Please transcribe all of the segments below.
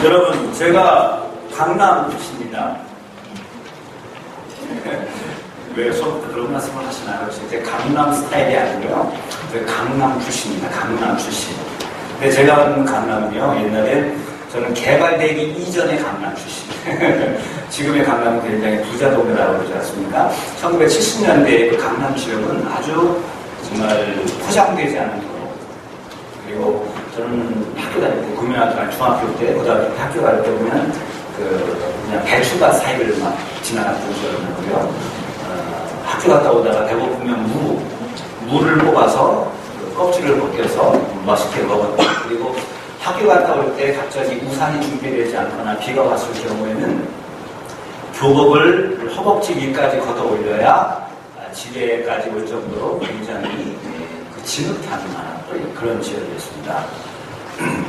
여러분, 제가 강남 출신입니다. 왜 처음부터 그런 말씀을 하시나요? 제 강남 스타일이 아니고요. 강남 출신입니다. 강남 출신. 근데 제가 온 강남은요, 옛날에 저는 개발되기 이전의 강남 출신. 지금의 강남은 굉장히 부자동네라고 그러지 않습니까? 1970년대의 그 강남 지역은 아주 정말 포장되지 않은 도로. 그리고 저는 학교 다닐 때, 국민학교, 중학교 때, 고등학교 때 학교 다닐 때 보면 그냥 배추가 사이를 막 지나갔던 거였고요. 학교 갔다 오다가 배고프면 무를 뽑아서 껍질을 벗겨서 맛있게 먹었고, 그리고 학교 갔다 올 때 갑자기 우산이 준비되지 않거나 비가 왔을 경우에는 교복을 허벅지 위까지 걷어 올려야 집에까지 올 정도로 굉장히 진흙탕이 많았던 그런 지역이었습니다.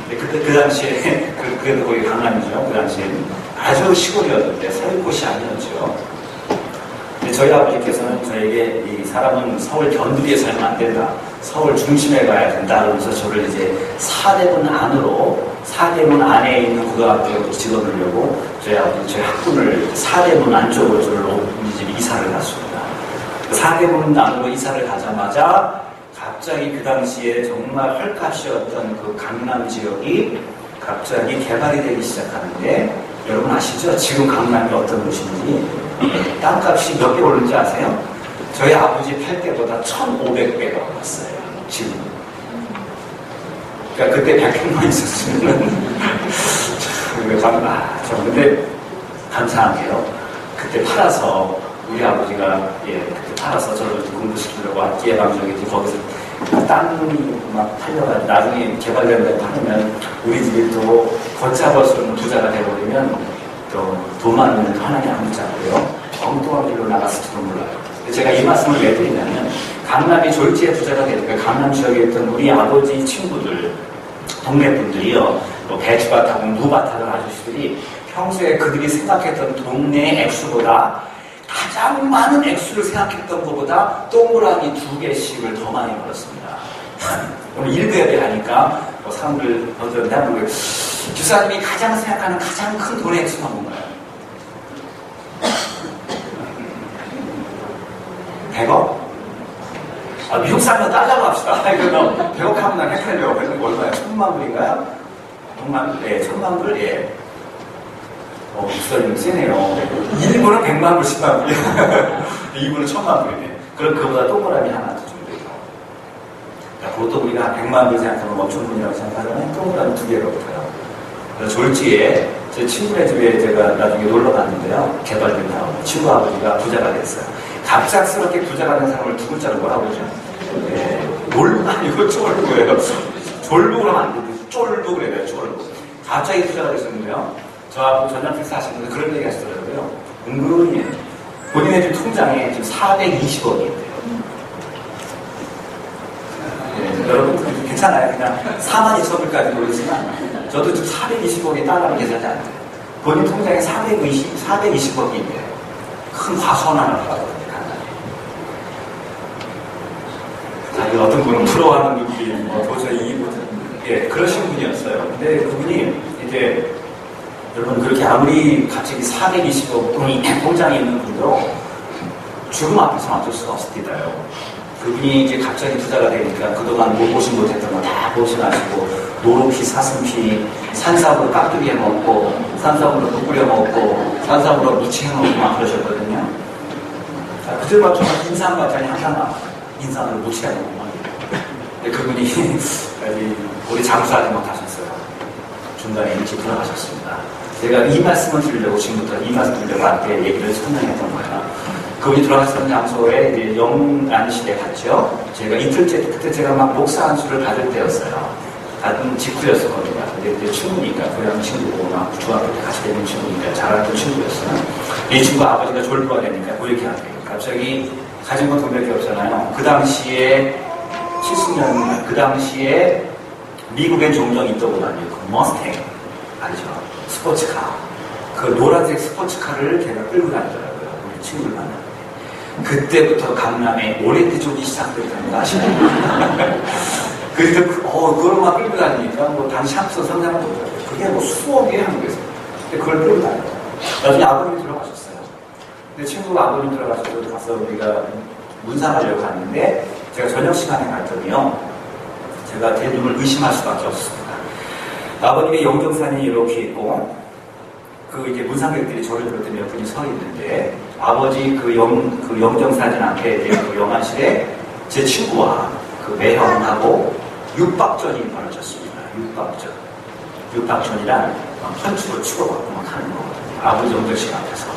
그때 그 당시에 그래도 거기 강남이죠. 그 당시에는 아주 시골이었는데 살 곳이 아니었죠. 저희 아버지께서는 저에게 이 사람은 서울 견두리에 살면 안 된다. 서울 중심에 가야 된다. 그러면서 저를 이제 사대문 안에 있는 고등학교에 집어넣으려고 저희 아버지 저희 학군을 사대문 안쪽으로 저를 우리 집 이사를 갔습니다. 사대문 안으로 이사를 가자마자 갑자기 그 당시에 정말 헐값이었던 그 강남 지역이 갑자기 개발이 되기 시작하는데, 여러분 아시죠? 지금 강남이 어떤 곳인지. 땅값이 몇 배 오른지 아세요? 저희 아버지 팔 때보다 1,500배가 올랐어요. 지금. 그러니까 그때 100평만 있었으면 근데 감사하게요. 그때 팔아서 우리 아버지가 그때 팔아서 저를 공부시키려고 예방적이 거기서 땅이 막 팔려가지고 나중에 개발된다고 팔으면 우리 집이 또 걷잡아서 부자가 돼버리면 또 돈 많으면 하나님 안 붙잡고요. 엉뚱한 길로 나갔을지도 몰라요. 제가 이 말씀을 왜 드리냐면, 강남이 졸지에 부자가 되니까 강남 지역에 있던 우리 아버지 친구들, 동네 분들이요, 뭐 배추밭하고 무밭하던 아저씨들이 평소에 그들이 생각했던 동네의 액수보다 가장 많은 액수를 생각했던 것보다 동그라미 2개씩을 더 많이 벌었습니다. 오늘 일배열이 하니까 사람들 어떤 대한민국 주사님이 가장 생각하는 가장 큰 돈의 액수가 뭔가요? 100억? 미국 사람은 달러로 합시다. 이거 100억 하면 난 헷갈려. 얼마야? 1,000만 불인가요? 1,000만 불? 예. 목사님 세네요. 1분은 100만 불, 10만 불이야. 2분은 1,000만 불이네. 그럼 그보다 동그라미 하나 더 정도예요. 보통 우리가 100만 불 생각하면 엄청 분이라고 생각하면 동그라미 2개가 붙어요. 그래서 졸지에 제 친구네 집에 제가 나중에 놀러 갔는데요. 개발된 다음 친구 아버지가 부자가 됐어요. 갑작스럽게 부자가 된 사람을 두 글자로 뭐라고 그러죠? 놀부가 아니고 쫄부예요. 졸부 그러면 안 되는데 쫄부 그래요. 쫄부. 갑자기 부자가 됐었는데요. 저하고 전남택스 하시는데 그런 얘기 하시더라고요. 은근히 본인의 집 통장에 지금 420억이 있대요. 여러분 괜찮아요. 그냥 42,000불까지 모르지만 저도 지금 420억이 달러로 계산이 안 돼요. 본인 통장에 420억이 있대요. 큰 과수원 하나 받았거든요. 자기 어떤 분은 부러워하는 느낌, 도저히 그러신 분이었어요. 근데 그분이 이제 여러분 그렇게 아무리 갑자기 420억 돈이 통장에 있는 분도 죽음 앞에서는 어쩔 수가 없습니다요. 그분이 이제 갑자기 부자가 되니까 그동안 못 보지 못했던 거 다 보시나시고, 노루피, 사슴피, 산삼으로 깍두기 해먹고, 산삼으로 또 끓여 먹고, 산삼으로 무치 해먹고 막 그러셨거든요. 그들 맞춰서 인삼 반찬이 항상 나와요. 인삼으로 무치 해먹고 막. 근데 그분이 우리 장수하지 못하셨어요. 중간에 일찍 돌아가셨습니다. 제가 이 말씀을 드리려고 지금부터 이 말씀을 드리려고 함께 얘기를 설명했던 거예요. 그분이 돌아가셨던 장소에 이제 영란시대 갔죠. 제가 이틀째, 그때 제가 막 목사 안수를 받을 때였어요. 받은 직후였었거든요. 근데 그때 친구니까, 고향 친구고, 막 중학교 때 같이 되는 친구니까, 잘하던 친구였어요. 이 친구 아버지가 졸부가 되니까 뭐 이렇게 하세요. 갑자기 가진 건 돈밖에 없잖아요. 그 당시에 70년, 그 당시에 미국엔 종종 있다고 다니고, 그 머스탱, 아니죠. 스포츠카. 그 노란색 스포츠카를 걔가 끌고 다니더라고요. 우리 친구를 만나고. 그때부터 강남에 오렌지 쪽이 시작됐다는 거 아시나요? 그래서 그걸 막 끌고 다니니까 뭐 당시 합서 상상을 못하고 그게 뭐 수억이에요, 한국에서. 근데 그걸 빼고 다녀요. 나중에 아버님이 들어가셨어요. 근데 친구가 아버님 들어가셔서 가서 우리가 문상하려고 갔는데 제가 저녁 시간에 갔더니요. 제가 제 눈을 의심할 수밖에 없습니다. 아버님의 영정사진이 이렇게 있고 그 이제 문상객들이 저를 들었더니 몇 분이 서 있는데 아버지 그 영정사진 앞에 이제 그 영안실에 제 친구와 그 매형하고 육박전이 벌어졌습니다. 육박전이란 펀치로 치고받고 막 하는 거거든요. 아버지 영정실 앞에서.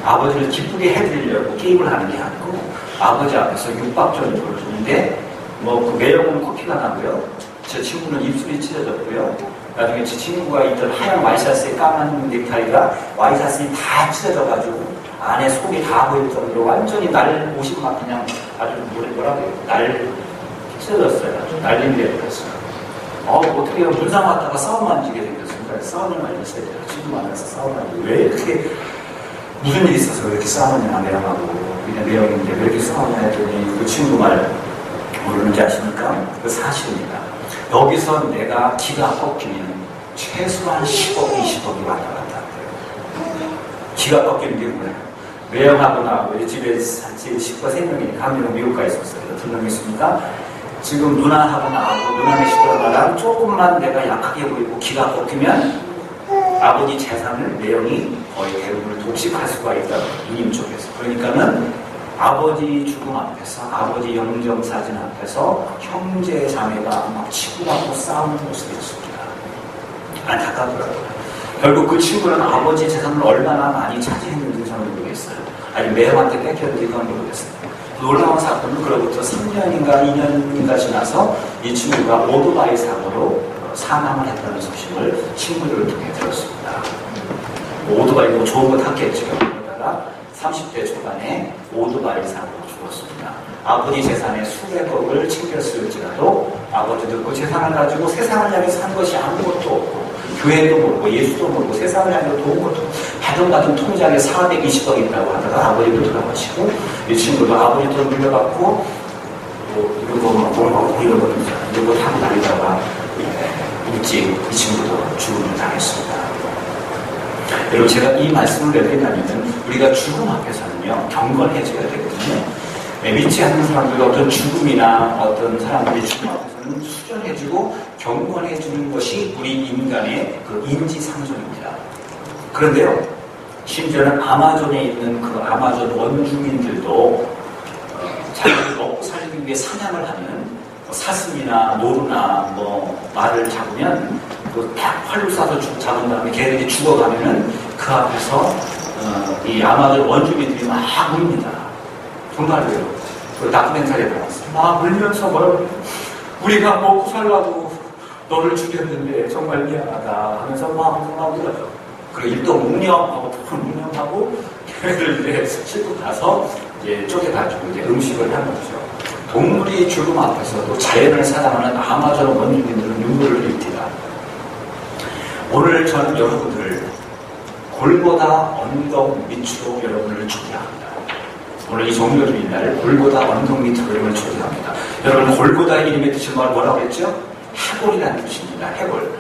아버지를 기쁘게 해드리려고 게임을 하는 게 아니고 아버지 앞에서 육박전이 벌어졌는데 뭐 그 매형은 코피가 나고요. 제 친구는 입술이 찢어졌고요. 나중에 제 친구가 입던 하얀 와이셔츠에 까만 넥타이가 와이셔츠에 다 찢어져가지고 안에 속이 다 보일 정도로 완전히 옷이 막 그냥 아주 뭐라고 해요? 찢어졌어요. 아주 날린데 그랬어요. 어떻게 문상 왔다가 싸움 만지게 생겼습니다. 싸움을 말렸어요. 친구 만나서 싸움 만지고 왜 이렇게 무슨 일이 있어서 왜 이렇게 싸우느냐 매형하고 그냥 매형인데 왜 이렇게 싸우냐 했더니 그 친구 말 모르는지 아십니까? 그 사실입니다. 여기서 내가 기가 꺾이면 최소한 10억, 20억이 왔다 갔다 한대요. 기가 꺾이는 게 뭐예요? 매형하고 나하고 집에 식구가 3명이니까 한 명은 미국 가 있었어요. 2명 있으니까 지금 누나하고 나하고 누나네 식구랑 나랑 조금만 내가 약하게 보이고 기가 꺾이면 아버지 재산을 매형이 거의 대부분을 독식할 수가 있다. 누님 쪽에서. 그러니까는 아버지 죽음 앞에서 아버지 영정사진 앞에서 형제 자매가 막 치고받고 싸우는 모습이었습니다. 안타깝더라고요. 결국 그 친구는 아버지 재산을 얼마나 많이 차지했는지 저는 모르겠어요. 아니 매형한테 뺏겼는지 그건 모르겠어요. 놀라운 사건은 그로부터 3년인가 2년인가 지나서 이 친구가 오토바이 사고로 사망을 했다는 소식을 친구들을 통해 들었습니다. 오토바이 뭐 좋은 거 탔겠죠. 그러다가 30대 초반에 오토바이 사고로 죽었습니다. 아버지 재산의 수백억을 챙겼을지라도 아버지 듣고 재산을 가지고 세상을 향해 산 것이 아무것도 없고 교회도 모르고 예수도 모르고 세상을 향해 도운 것도 해동받은 통장에 420억 있다고 하다가 아버지도 돌아가시고 이 친구도 아버지 돈 물려받고 뭐 이런 거 이런 거 타고 다니다가 일찍 이 친구도 죽음을 당했습니다. 여러분 제가 이 말씀을 왜 드리냐면 우리가 죽음 앞에서는요 경건해져야 되거든요. 믿지 않는 사람들과 어떤 죽음이나 어떤 사람들이 죽음 앞에서는 수전해지고 경건해지는 것이 우리 인간의 그 인지상정입니다. 그런데요 심지어는 아마존에 있는 그 아마존 원주민들도 자기를 먹고 살기 위해 사냥을 하는 사슴이나 노루나 뭐 말을 잡으면 딱 활로 쏴서 잡은 다음에 걔들이 죽어가면은 그 앞에서 이 아마존 원주민들이 막 울립니다. 정말로요. 그 다큐멘터리에 나왔어요. 막 울면서 뭐라고 우리가 먹고 살라고 너를 죽였는데 정말 미안하다 하면서 막 울어요. 그리고 일동 묵념하고 묵념하고 걔를 이제 싣고 가서 이제 쪼개가지고 이제 음식을 하는 거죠. 동물이 죽음 앞에서도 자연을 사랑하는 아마존 원주민들은 눈물을 흘립니다. 오늘 저는 여러분들을 골고다 언덕 밑으로 여러분을 초대합니다. 오늘 이 종료주일 날 골고다 언덕 밑으로 여러분을 초대합니다. 여러분 골고다의 이름의 뜻이 뭐라고 했죠? 해골이라는 뜻입니다. 해골.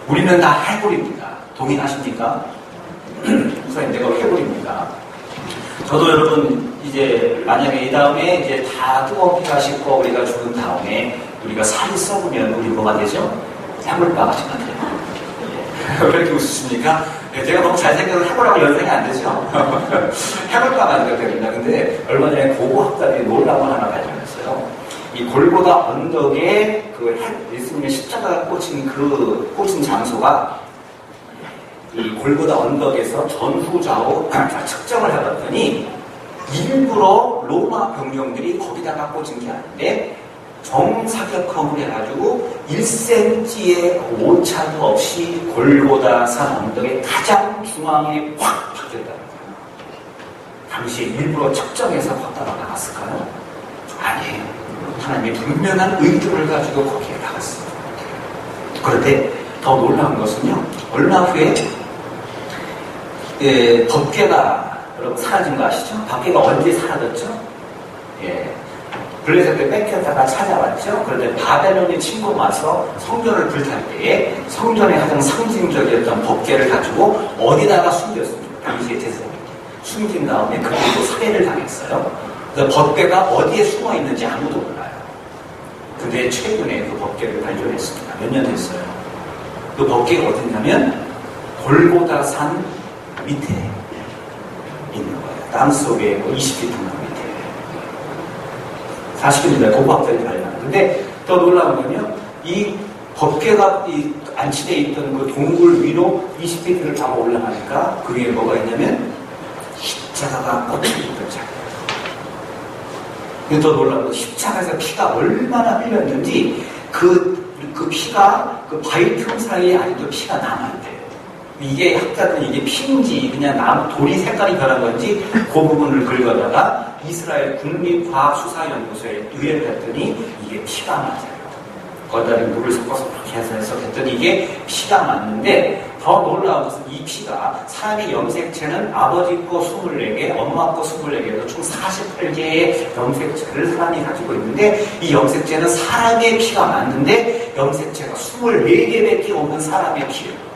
우리는 다 해골입니다. 동의하십니까? 목사님 내가 해골입니다. 저도 여러분 이제 만약에 이 다음에 이제 다 뜨거운 피가 씻고 우리가 죽은 다음에 우리가 살이 썩으면 우리 뭐가 되죠? 해골바가지가 돼요. 왜 이렇게 웃으십니까? 제가 너무 잘생겨서 해골하고 연상이 안 되죠? 해골바가지가 됩니다. 근데 얼마 전에 고고학자들이 놀라운 걸 하나 발견했어요. 이 골고다 언덕에 그 예수님의 십자가가 꽂힌 장소가 이 골고다 언덕에서 전후좌우 측정을 해봤더니 일부러 로마 병력들이 거기다가 꽂은 게 아닌데 정사격험을 해가지고 1cm의 오차도 없이 골고다 산 언덕의 가장 중앙에 확 박혔다는 거예요. 당시 일부러 측정해서 걷다가 나갔을까요? 아니에요. 하나님의 분명한 의도를 가지고 거기에 나갔어요. 그런데 더 놀라운 것은요. 얼마 후에 법궤가 여러분 사라진 거 아시죠? 법궤가 언제 사라졌죠? 블레셋에 뺏겼다가 찾아왔죠. 그런데 바벨론이 침공 와서 성전을 불탈 때에 성전의 가장 상징적이었던 법궤를 가지고 어디다가 숨겼습니다. 당시의 제사장이 숨긴 다음에 그리고 살해를 당했어요. 그 법궤가 어디에 숨어 있는지 아무도 몰라요. 근데 최근에 그 법궤를 발견했습니다. 몇 년 됐어요. 그 법궤가 어디냐면 골고다 산 밑에 있는 거예요. 땅 속에 20피 tung 밑에. 사실입니다. 고고학자들이 발견한. 근데 더 놀라운 건요, 이 법궤가 안치되어 있던 그 동굴 위로 20피트를 다 올라가니까 그 위에 뭐가 있냐면 십자가가 꽂혀 있던 자리예요. 더 놀라운 건 십자가에서 피가 얼마나 흘렸는지 그 피가 그 바위틈 사이에 아직도 피가 남아있대요. 이게 학자들은 이게 피인지 그냥 돌이 색깔이 변한 건지 그 부분을 긁어다가 이스라엘 국립과학수사연구소에 의뢰를 했더니 이게 피가 맞아요. 거기다 물을 섞어서 그렇게 해서 해석했더니 이게 피가 맞는데 더 놀라운 것은 이 피가 사람의 염색체는 아버지 거 24개, 엄마 거 24개로 총 48개의 염색체를 사람이 가지고 있는데 이 염색체는 사람의 피가 맞는데 염색체가 24개밖에 없는 사람의 피예요.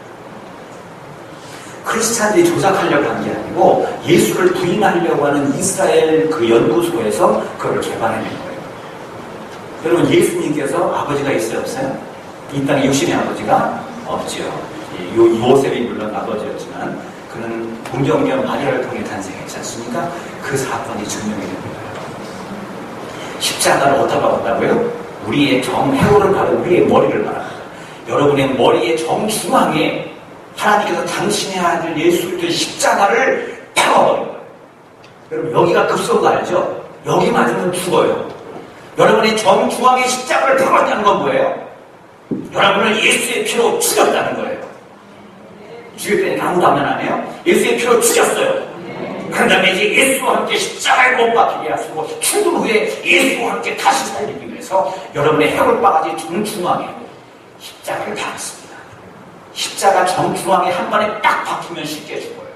크리스찬들이 조작하려고 한 게 아니고 예수를 부인하려고 하는 이스라엘 그 연구소에서 그걸 개발해낸 거예요. 여러분, 예수님께서 아버지가 있어요, 없어요? 이 땅에 육신의 아버지가 없지요. 요셉이 물론 아버지였지만 그는 동정녀 마리아를 통해 탄생했지 않습니까? 그 사건이 증명이 됩니다. 십자가를 어디다 박았다고요? 우리의 해로를 바라 우리의 머리를 바랍니다. 여러분의 머리의 정중앙에 하나님께서 당신의 아들 예수 그리스도의 십자가를 박아버린 거예요. 여러분, 여기가 급소가 알죠? 여기 맞으면 죽어요. 여러분의 정중앙에 십자가를 박았다는 건 뭐예요? 여러분을 예수의 피로 죽였다는 거예요. 죽였다니까 아무도 하면 안 해요? 예수의 피로 죽였어요. 그 다음에 이제 예수와 함께 십자가에 못 박히게 하시고 죽음 후에 예수와 함께 다시 살리기 위해서 여러분의 해골바가지 정중앙에 십자가를 박았습니다. 십자가 정중앙에 한 번에 딱 박히면 쉽게 죽어요.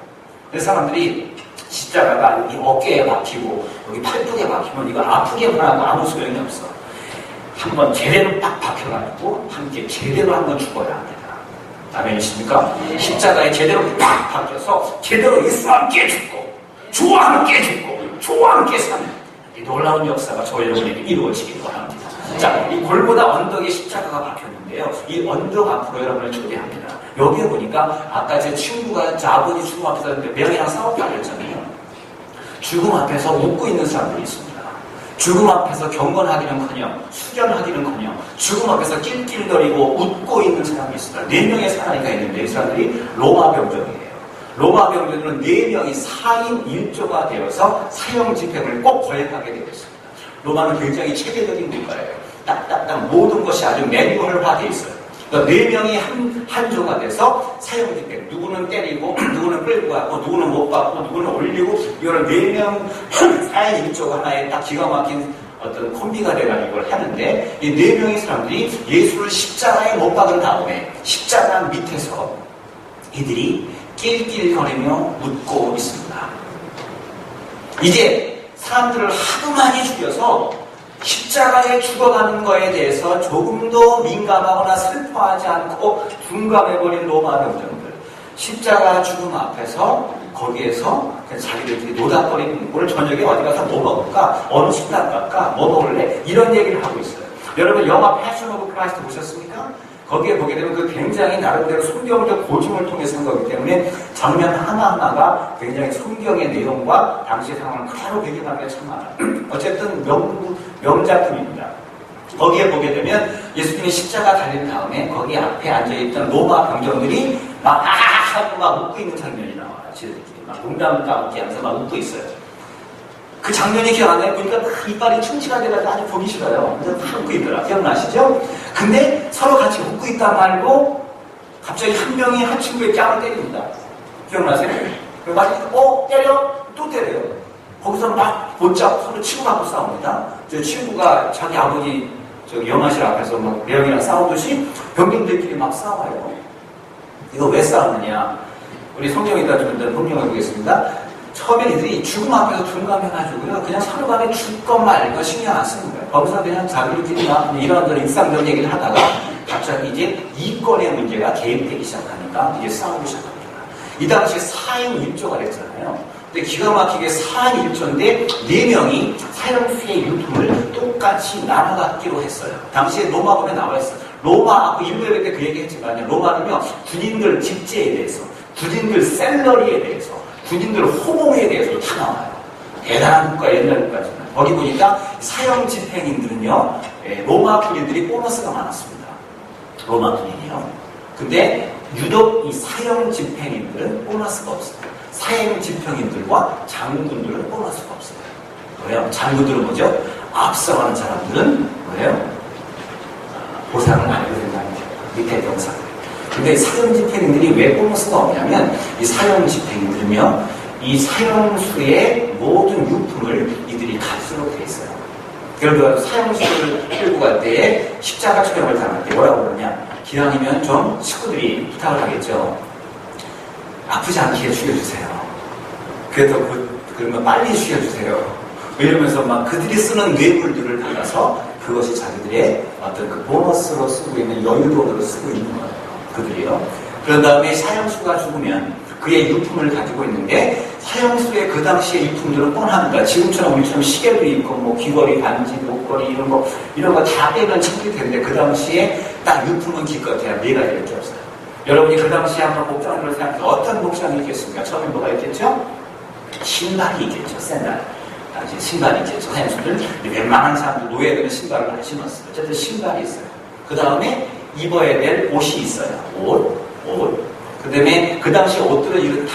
그래서 사람들이 십자가가 여기 어깨에 박히고 여기 팔뚝에 박히면 이거 아프게만 하고 아무 소용이 없어. 한번 제대로 딱 박혀가지고 함께 제대로 한번 죽어야 합니다. 아멘이십니까? 십자가에 제대로 딱 박혀서 제대로 예수와 함께 죽고 주와 함께 죽고 주와 함께 사는 이 놀라운 역사가 저희 여러분에게 이루어지길 바랍니다. 자, 이 골고다 언덕에 십자가가 박혔는데요. 이 언덕 앞으로 여러분을 초대합니다. 여기에 보니까 아까 제 친구가 제 아버지 죽음 앞에서 명이랑 싸웠다고 했잖아요. 죽음 앞에서 웃고 있는 사람들이 있습니다. 죽음 앞에서 경건하기는커녕 수련하기는커녕 죽음 앞에서 낄낄거리고 웃고 있는 사람이 있습니다. 4명의 사나이가 있는데 이 사람들이 로마 병정이에요. 로마 병정들은 4명이 4인 1조가 되어서 사형 집행을 꼭 거행하게 되어 있습니다. 로마는 굉장히 체계적인 국가예요. 딱딱딱 모든 것이 아주 매뉴얼화되어 있어요. 그러니까 4명이 한 조가 돼서 사형 집행, 누구는 때리고 누구는 끌고 가고 누구는 못 받고 누구는 올리고 이거를 4명 4인 1조가 하나의 딱 기가 막힌 어떤 콤비가 돼가지고 이걸 하는데 이 4명의 사람들이 예수를 십자가에 못 박은 다음에 십자가 밑에서 이들이 낄낄거리며 웃고 있습니다. 이제 사람들을 하도 많이 죽여서 십자가에 죽어가는 거에 대해서 조금도 민감하거나 슬퍼하지 않고 둔감해버린 로마 병정들. 십자가 죽음 앞에서 거기에서 자기들끼리 노닥거리는 오늘 저녁에 어디 가서 뭐 먹을까? 어느 식당 갈까? 뭐 먹을래? 이런 얘기를 하고 있어요. 여러분 영화 패션 오브 크라이스트 보셨습니까? 거기에 보게 되면 그 굉장히 나름대로 성경적 고증을 통해서 한 거기 때문에 장면 하나하나가 굉장히 성경의 내용과 당시 상황을 그대로 배경하기가 참 많아요. 어쨌든 명작품입니다. 거기에 보게 되면 예수님이 십자가 달린 다음에 거기 앞에 앉아있던 로마 병정들이 막 하하하 막 웃고 있는 장면이 나와요. 지들끼리 막 농담 따먹기 하면서 막 웃고 있어요. 그 장면이 기억 안 나요? 보니까 이빨이 충치가 돼가지고 아주 보기 싫어요. 그래서 다 웃고 있더라. 기억나시죠? 근데 서로 같이 웃고 있다 말고 갑자기 한 명이 한 친구의 뺨을 때립니다. 기억나세요? 그래서 때려? 또 때려요. 거기서 막 못잡고 서로 치고받고 싸웁니다. 저 친구가 자기 아버지 영화실 앞에서 막 매형이랑 싸우듯이 병정들끼리 막 싸워요. 이거 왜 싸우느냐? 우리 성경에다 좀 설명해 보겠습니다. 처음에 이들이 죽음 앞에서 둔감해가지고요. 그냥 서로 간에 죽건 말건 신경 안 쓰는 거예요. 거기서 그냥 자기들끼리 막 이런저런 일상적인 얘기를 하다가 갑자기 이제 이권의 문제가 개입되기 시작하니까 이제 싸우기 시작합니다. 이 당시에 4인 1조가 됐잖아요. 근데 기가 막히게 4인 1조인데 4명이 사형수의 유품을 똑같이 나눠 갖기로 했어요. 당시에 로마법에 나와 있어요. 로마, 일부에 그때 그 얘기 했지만 로마는요, 군인들 집제에 대해서, 군인들 셀러리에 대해서, 군인들 호봉에 대해서 다 나와요. 대단한 국가, 옛날 국가지만. 거기 보니까 사형 집행인들은요, 로마 군인들이 보너스가 많았습니다. 로마 군인이요. 근데 유독 이 사형 집행인들은 보너스가 없어요. 사형 집행인들과 장군들은 보너스가 없어요. 왜요? 장군들은 뭐죠? 앞서가는 사람들은 뭐예요? 보상을 많이 받는다는 거죠. 밑에 병사. 근데 사형 집행인들이 왜 보너스가 없냐면 이 사형 집행인들은요, 이 사형수의 모든 유품을 이들이 가지도록 돼 있어요. 그래서 사형수를 끌고 갈 때에 십자가 처형을 당할 때 뭐라고 그러냐? 기왕이면 좀 식구들이 부탁을 하겠죠. 아프지 않게 죽여주세요. 그래서 그러면 빨리 죽여주세요. 이러면서 막 그들이 쓰는 뇌물들을 받아서 그것이 자기들의 어떤 그 보너스로 쓰고 있는 여유돈으로 쓰고 있는 거예요. 그들이요. 그런 다음에 사형수가 죽으면 그의 유품을 가지고 있는데 사형수의 그 당시의 유품들은 뻔합니다. 지금처럼 우리처럼 시계도 있고 뭐 귀걸이, 반지, 목걸이 이런 거 다 빼면 챙길 텐데 그 당시에 딱 유품은 기껏해야 4가지밖에 없어요. 여러분이 그 당시에 한번 복장을 생각해서 어떤 복장이 있겠습니까? 처음에 뭐가 있겠죠? 신발이 있겠죠. 샌들. 이제 신발이 있겠죠. 사형수들. 웬만한 사람들 노예들은 신발을 안 신었어요. 어쨌든 신발이 있어요. 그 다음에 입어야 될 옷이 있어요. 옷. 그 다음에 그 당시 옷들은 이런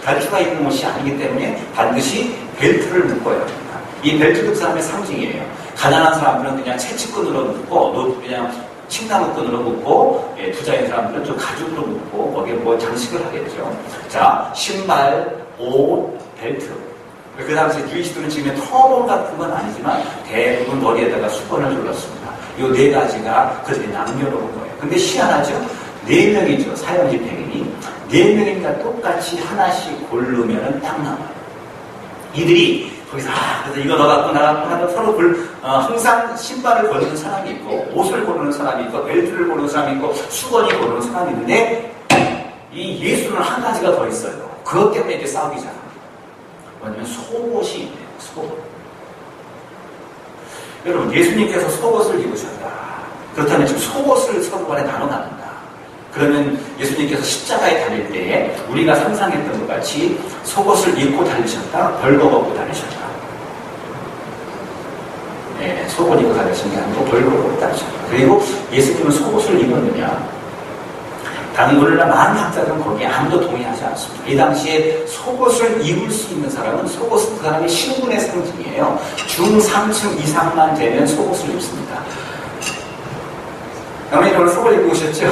단추가 있는 옷이 아니기 때문에 반드시 벨트를 묶어야 합니다. 이 벨트도 그 사람의 상징이에요. 가난한 사람들은 그냥 채찍끈으로 묶고, 그냥 칡나무끈으로 묶고, 부자인 사람들은 좀 가죽으로 묶고, 거기에 뭐 장식을 하겠죠. 자, 신발, 옷, 벨트. 그 당시 유이시들은 지금의 터본 같은 건 아니지만 대부분 머리에다가 수건을 둘렀습니다. 이 4가지가 그들이 남겨놓은 거예요. 근데 희한하죠? 4명이죠. 사형 집행인이. 4명이니까 똑같이 하나씩 고르면은 딱 나와요. 이들이 거기서 그래서 이거 너 갖고 나 갖고 하면 서로 항상 신발을 고르는 사람이 있고 옷을 고르는 사람이 있고 벨트를 고르는 사람이 있고 수건이 고르는 사람이 있는데 이 예수는 한 가지가 더 있어요. 그것 때문에 이제 싸우기 시작합니다. 뭐냐면 속옷이 있네요. 속옷. 여러분 예수님께서 속옷을 입으셨다. 그렇다면 지금 속옷을 서로 간에 나눠 나눈다. 그러면 예수님께서 십자가에 달릴 때에 우리가 상상했던 것 같이 속옷을 입고 달리셨다, 벌거벗고 달리셨다. 네, 속옷 입고 달리신 게 아니고 벌거벗고 달리셨다. 그리고 예수님은 속옷을 입었느냐? 당군이나 많은 학자들은 거기에 아무도 동의하지 않습니다. 이 당시에 속옷을 입을 수 있는 사람은 속옷은 그 사람의 신분의 상징이에요. 중상층 이상만 되면 속옷을 입습니다. 당연히 오늘 속옷 입고 오셨죠?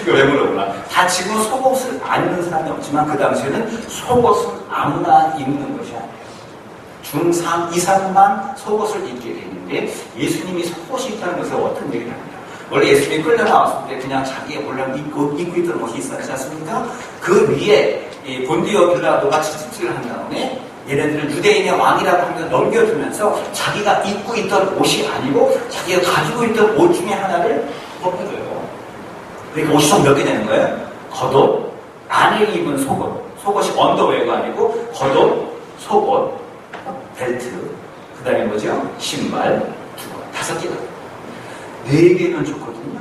이거 왜 물어보나? 다 지금 속옷을 안 입는 사람이 없지만 그 당시에는 속옷은 아무나 입는 것이 아니에요. 중상 이상만 속옷을 입게 되는데 예수님이 속옷이 있다는 것은 어떤 얘기를 합니다. 원래 예수님이 끌려 나왔을 때 그냥 자기의 몰랑 입고 있던 옷이 있었지 않습니까? 그 위에 본디오 빌라도가 채찍질을 한 다음에 얘네들은 유대인의 왕이라고 하면서 넘겨주면서 자기가 입고 있던 옷이 아니고 자기가 가지고 있던 옷 중에 하나를 벗겨줘요. 그러니까 옷이 총 몇 개 되는 거예요? 겉옷, 안에 입은 속옷, 속옷이 언더웨어가 아니고 겉옷, 속옷, 벨트, 그 다음에 뭐죠? 신발, 두꺼, 5개가 4개면 좋거든요.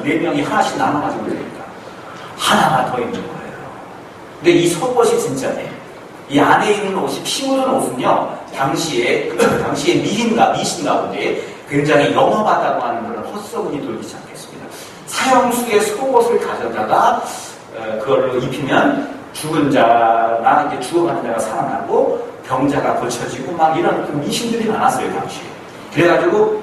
4명이 하나씩 나눠가지고 되니까 하나가 더 있는 거예요. 근데 이 속옷이 진짜네. 이 안에 있는 옷이 피 묻은 옷은요, 당시에 미신 가운데 굉장히 영업하다고 하는 그런 헛소문이 돌기 시작했습니다. 사형수의 속옷을 가져다가 그걸로 입히면 죽은 자나 이제 죽어가는 자가 살아나고 병자가 고쳐지고 막 이런 그 미신들이 많았어요, 당시에. 그래가지고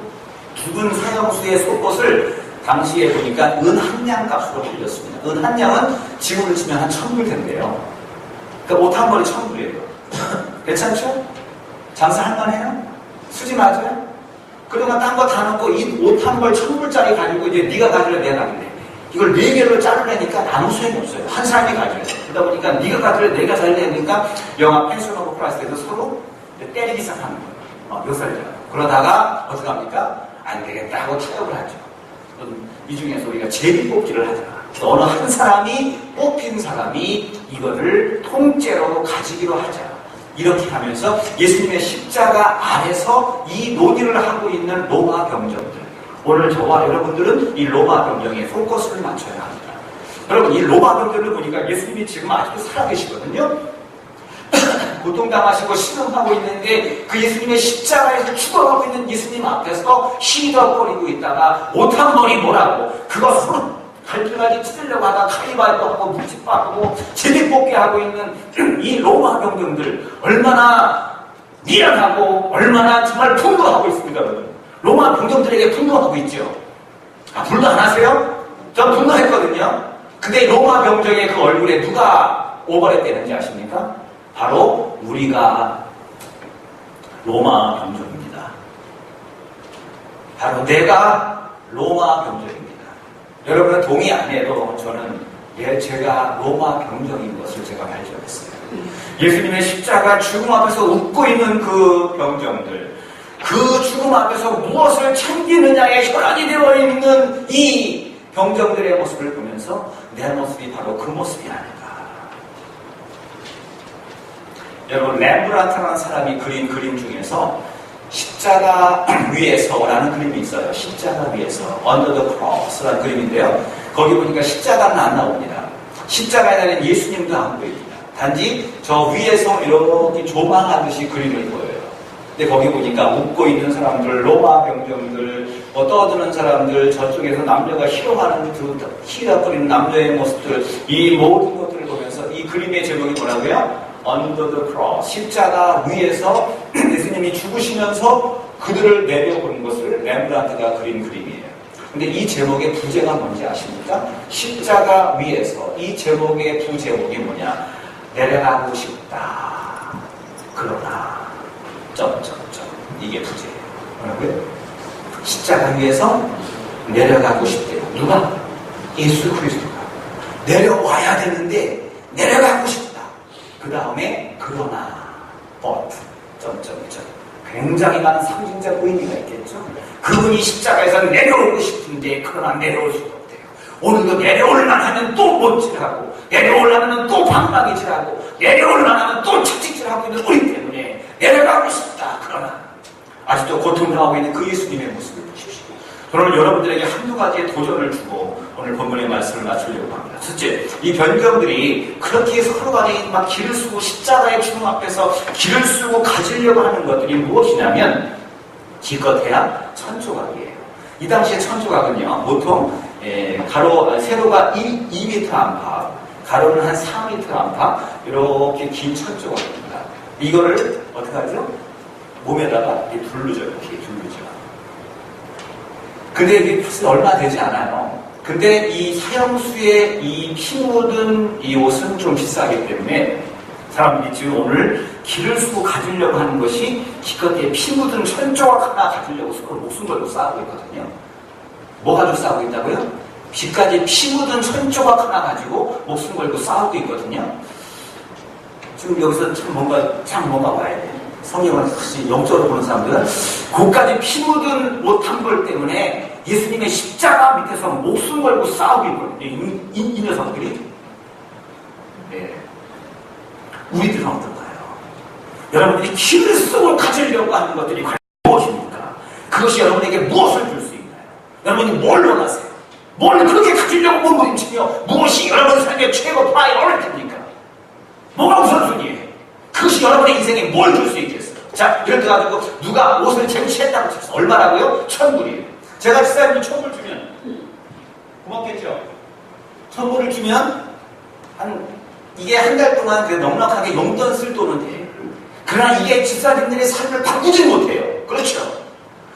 죽은 사형수의 속옷을 당시에 보니까 은 한 냥 값으로 빌렸습니다. 은 한 냥은 지금으로 치면 한 1,000불 된대요. 그러니까 옷 한 벌이 1,000불이에요. 괜찮죠? 장사할 만해요? 수지 맞아요? 그동안 딴 거 다 넣고 이 옷 한 벌 1,000불짜리 가지고 이제 네가 가질래 내가 가질래. 이걸 4개로 자르려니까 아무 소용이 없어요. 한 사람이 가져야 돼. 그러다 보니까 네가 가질래 내가 가질래 하니까 영화 펜션 오브 크라이스트에서 서로 때리기 시작하는 거예요. 묘사를 그러다가 어떻게 합니까? 안 되겠다 하고 타협을 하죠. 이 중에서 우리가 제비뽑기를 하잖아. 어느 한 사람이 뽑힌 사람이 이거를 통째로 가지기로 하자. 이렇게 하면서 예수님의 십자가 아래서 이 논의를 하고 있는 로마 병정들. 오늘 저와 여러분들은 이 로마 병정에 포커스를 맞춰야 합니다. 여러분, 이 로마 병정을 보니까 예수님이 지금 아직도 살아계시거든요. 고통당하시고 신음하고 있는데 그 예수님의 십자가에서 죽어가고 있는 예수님 앞에서 시덕거리고 있다가 못한 머리 뭐라고 그거 서로 갈등하게 찢으려고 하다 가위바위보 하고 묵직하고 제비뽑기 하고 있는 이 로마 병정들 얼마나 미련하고 얼마나 정말 분노하고 있습니다. 여러분. 로마 병정들에게 분노하고 있죠. 분노 안 하세요? 전 분노했거든요. 근데 로마 병정의 그 얼굴에 누가 오버랩되는지 아십니까? 바로 우리가 로마 병정입니다. 바로 내가 로마 병정입니다. 여러분은 동의 안 해도 저는 제가 로마 병정인 것을 제가 발견했어요. 예수님의 십자가 죽음 앞에서 웃고 있는 그 병정들, 그 죽음 앞에서 무엇을 챙기느냐에 혈안이 되어 있는 이 병정들의 모습을 보면서 내 모습이 바로 그 모습이 아닐까. 여러분, 렘브란트라는 사람이 그린 그림 중에서 십자가 위에서라는 그림이 있어요. 십자가 위에서 Under the Cross라는 그림인데요. 거기 보니까 십자가는 안 나옵니다. 십자가에는 예수님도 안 보입니다. 단지 저 위에서 이렇게 조망하듯이 그림을 보여요. 근데 거기 보니까 웃고 있는 사람들, 로마 병정들, 떠드는 사람들, 저쪽에서 남녀가 희롱하는 희락거리는 남녀의 모습들, 이 모든 것들을 보면서 이 그림의 제목이 뭐라고요? Under the Cross, 십자가 위에서 예수님이 죽으시면서 그들을 내려보는 것을 렘브란트가 그린 그림이에요. 근데 이 제목의 부제가 뭔지 아십니까? 십자가 위에서. 이 제목의 부제목이 뭐냐? 내려가고 싶다. 그러나 이게 부제예요. 뭐라고요? 십자가 위에서 내려가고 싶대요. 누가? 예수 그리스도가. 내려와야 되는데 내려가고 싶다. 그 다음에 그러나 but 굉장히 많은 상징적 의미가 있겠죠. 그분이 십자가에서 내려오고 싶은데 그러나 내려올 수가 없대요. 오늘도 내려올만 하면 또 못질하고 내려올라면 또 방망이질하고 내려올라면 또 채찍질하고 있는 우리 때문에 내려가고 싶다. 그러나 아직도 고통당하고 있는 그 예수님의 모습을 보십시오. 저는 여러분들에게 한두 가지의 도전을 주고 오늘 본문의 말씀을 마치려고 합니다. 첫째, 이 변경들이 그렇게 서로 간에 막 길을 쓰고 십자가의 주름 앞에서 길을 쓰고 가지려고 하는 것들이 무엇이냐면 기껏해야 천조각이에요. 이 당시에 천조각은요, 보통 세로가 2m 안팎, 가로는 한 4m 안팎, 이렇게 긴 천조각입니다. 이거를 어떻게 하죠? 몸에다가 이렇게 두르죠. 이렇게 두르죠. 근데 이게 사실 얼마 되지 않아요. 근데 이 사형수의 이 피 묻은 이 옷은 좀 비싸기 때문에 사람들이 지금 오늘 길을 쓰고 가지려고 하는 것이 기껏해 피 묻은 천조각 하나 가지려고 서로 목숨 걸고 싸우고 있거든요. 뭐 가지고 싸우고 있다고요? 비까지 피 묻은 천조각 하나 가지고 목숨 걸고 싸우고 있거든요. 지금 여기서 참 뭔가 와야 돼. 성경을 사실 영적으로 보는 사람들은 그까지 피 묻은 옷 한 벌 때문에 예수님의 십자가 밑에서 목숨 걸고 싸우고 있거든요. 이 녀석들이. 네. 우리들은 어떨까요? 여러분들이 길을 쓰고 가지려고 하는 것들이 과연 무엇입니까? 그것이 여러분에게 무엇을 줄 수 있나요? 여러분이 뭘 원하세요? 뭘 그렇게 가지려고 몸부림치며 무엇이 여러분 삶의 최고 프라이어리티입니까? 뭐가 우선순위예요? 그것이 여러분의 인생에 뭘 줄 수 있겠어요? 자, 이럴 때 가지고 누가 옷을 제시했다고 칩시다. 얼마라고요? 1,000불이에요. 제가 집사님이 1,000불 주면 고맙겠죠? 1,000불을 주면 이게 한 달 동안 넉넉하게 용돈 쓸 돈은 돼요. 그러나 이게 집사님들의 삶을 바꾸지 못해요. 그렇죠?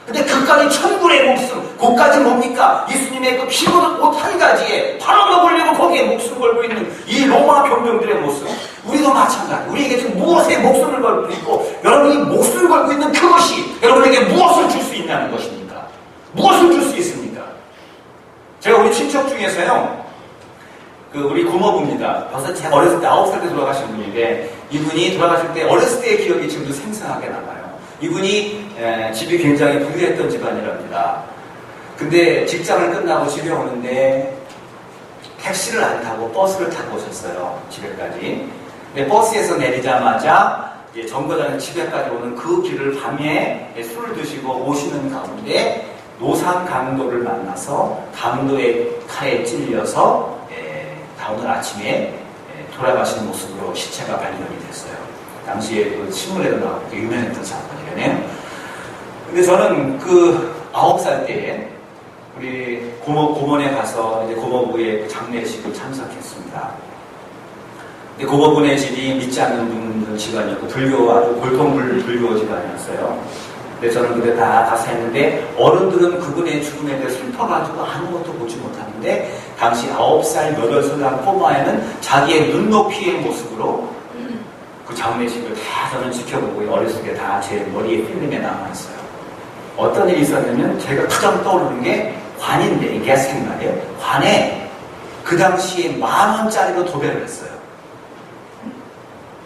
근데 그까지 1,000불의 목숨, 그까지 뭡니까? 예수님의 그 피 묻은 옷 한 가지에 팔아먹으려고 거기에 목숨 걸고 있는 이 로마 병정들의 모습. 우리도 마찬가지. 우리에게 지금 무엇에 목숨을 걸고 있고, 여러분이 목숨을 걸고 있는 그것이 여러분에게 무엇을 줄 수 있냐는 것입니까? 무엇을 줄 수 있습니까? 제가 우리 친척 중에서요, 우리 고모부입니다. 벌써 제가 어렸을 때 9살 때 돌아가신 분인데, 이분이 돌아가실 때 어렸을 때의 기억이 지금도 생생하게 남아요. 이분이 집이 굉장히 부유했던 집안이랍니다. 근데 직장을 끝나고 집에 오는데 택시를 안 타고 버스를 타고 오셨어요. 집에까지. 근데 버스에서 내리자마자 이제 정거장에서 집에까지 오는 그 길을 밤에 술을 드시고 오시는 가운데 노상 강도를 만나서 강도의 칼에 찔려서 다음날 아침에 돌아가신 모습으로 시체가 발견이 됐어요. 당시에 그 신문에도 나왔고 유명했던 사건이네요. 근데 저는 그 9살 때 우리 고모에 가서 이제 고모부의 장례식을 참석했습니다. 근데 고모부네 집이 믿지 않는 분들 집안이었고 불교 아주 골통불교 집안이었어요. 근데 저는 그때 다 가서 했는데 어른들은 그분의 죽음에 대해 슬퍼가지고 아무것도 보지 못하는데 당시 9살, 8살 난 꼬마에는 자기의 눈높이의 모습으로 그 장례식을 다 저는 지켜보고 어렸을 때 다 제 머리에 필름에 남아있어요. 어떤 일이 있었냐면 제가 가장 떠오르는 게 관인데 이게 생각이에요. 관에 그 당시에 10,000원짜리로 도배를 했어요.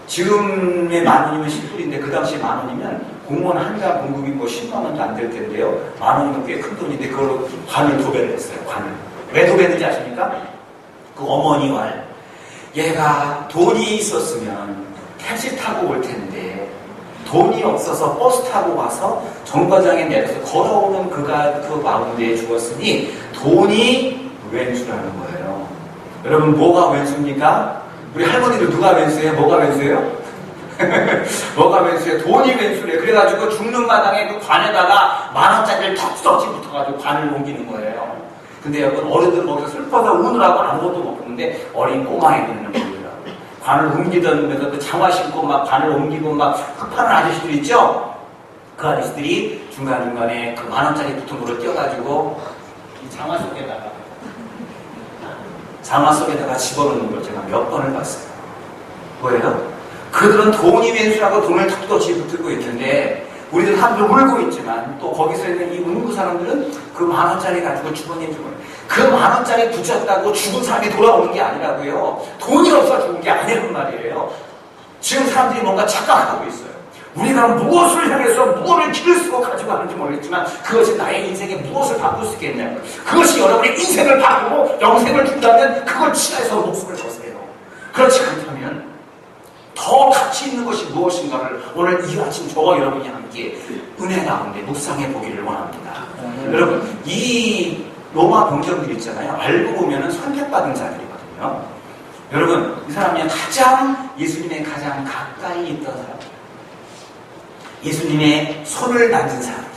지금의 10,000원이면 10불인데 그 당시 10,000원이면 공무원 한 달 공급이 뭐 10만 원도 안 될 텐데요. 10,000원이면 꽤 큰 돈인데 그걸로 관을 도배를 했어요. 관을. 왜 도배했는지 아십니까? 그 어머니 왈. 얘가 돈이 있었으면 택시 타고 올 텐데 돈이 없어서 버스 타고 와서 정거장에 내려서 걸어오는 그 가운데에 죽었으니 돈이 왼수라는 거예요. 여러분 뭐가 왼수입니까? 우리 할머니들 누가 왼수예요? 뭐가 왼수예요? 뭐가 왼수예요? 돈이 왼수래. 그래가지고 죽는 마당에 그 관에다가 10,000원짜리를 턱턱지 붙어가지고 관을 옮기는 거예요. 근데 여러분 어른들 거기서 슬퍼서 우느라고 아무것도 못 보는데 어린 꼬마애들은 보더라고요. 관을 옮기던 데서 그 장화 신고 막 관을 옮기고 막 흑파는 아저씨들 있죠? 그 아저씨들이 중간중간에 그 10,000원짜리 붙은 거로 뛰어가지고 이 장화 속에다가 집어넣는 걸 제가 몇 번을 봤어요. 뭐예요? 그들은 돈이 왼수라고 돈을 턱턱이 붙들고 있는데 우리들 한들 울고 있지만 또 거기서 있는 이 운구 사람들은 그 10,000원짜리 가지고 죽은 그 10,000원짜리 붙였다고 죽은 사람이 돌아오는 게 아니라고요. 돈이 없어 죽은 게 아니란 말이에요. 지금 사람들이 뭔가 착각하고 있어요. 우리가 무엇을 향해서 무엇을 길을 쓰고 가지고 하는지 모르겠지만 그것이 나의 인생에 무엇을 바꿀 수 있겠냐고. 그것이 여러분의 인생을 바꾸고 영생을 준다면 그걸 치하해서 목숨을 거세요. 그렇지 않다면 더 가치 있는 것이 무엇인가를 오늘 이 아침 저와 여러분이 함께 은혜 가운데 묵상해 보기를 원합니다. 여러분 이 로마 병정들 있잖아요. 알고 보면은 선택받은 자들이거든요. 여러분 이 사람이 가장 예수님의 가장 가까이 있던 사람들, 예수님의 손을 만진 사람들,